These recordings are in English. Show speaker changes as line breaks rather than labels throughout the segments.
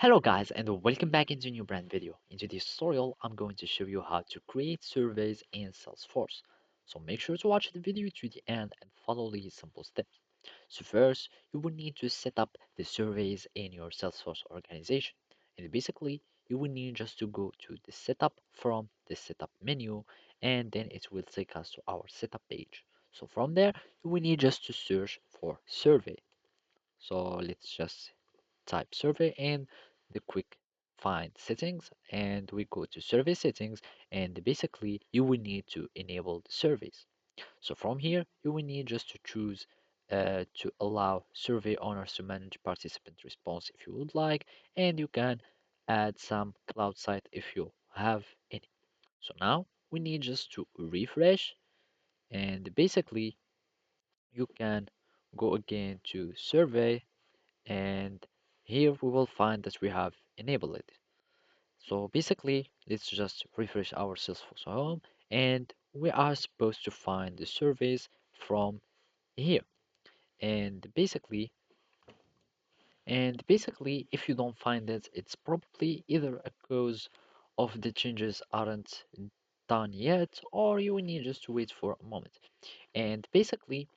Hello guys and welcome back into a new brand video. In today's tutorial, I'm going to show you how to create surveys in Salesforce. So make sure to watch the video to the end and follow these simple steps. So first, you will need to set up the surveys in your Salesforce organization. And basically, you will need just to go to the setup from the setup menu and then it will take us to our setup page. So from there, you will need just to search for survey. So let's just type survey and the quick find settings and we go to survey settings and basically you will need to enable the surveys. So from here you will need just to choose to allow survey owners to manage participant response if you would like, and you can add some cloud site if you have any. So now we need just to refresh and basically you can go again to survey and here we will find that we have enabled it. So basically, let's just refresh our Salesforce home and we are supposed to find the surveys from here. And basically, if you don't find it, it's probably either a cause of the changes aren't done yet, or you will need just to wait for a moment. And basically,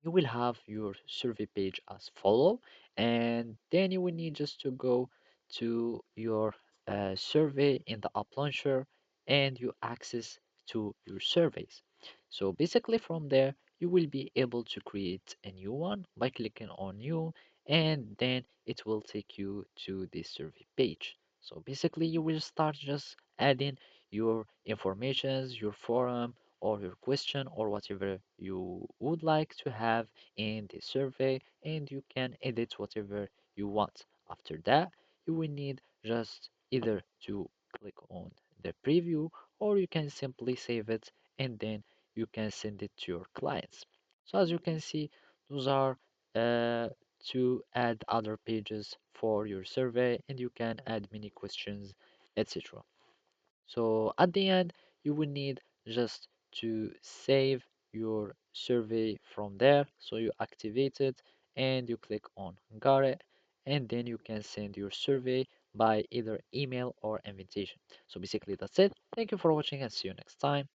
you will have your survey page as follow, and then you will need just to go to your survey in the app launcher and you access to your surveys. So basically from there you will be able to create a new one by clicking on new, and then it will take you to the survey page. So basically you will start just adding your informations, your forum or your question or whatever you would like to have in the survey, and you can edit whatever you want. After that, you will need just either to click on the preview or you can simply save it and then you can send it to your clients. So as you can see, those are uh, to add other pages for your survey and you can add many questions, etc. So at the end, you will need just to save your survey from there. So you activate it and you click on got it, and then you can send your survey by either email or invitation. So basically that's it. Thank you for watching and see you next time.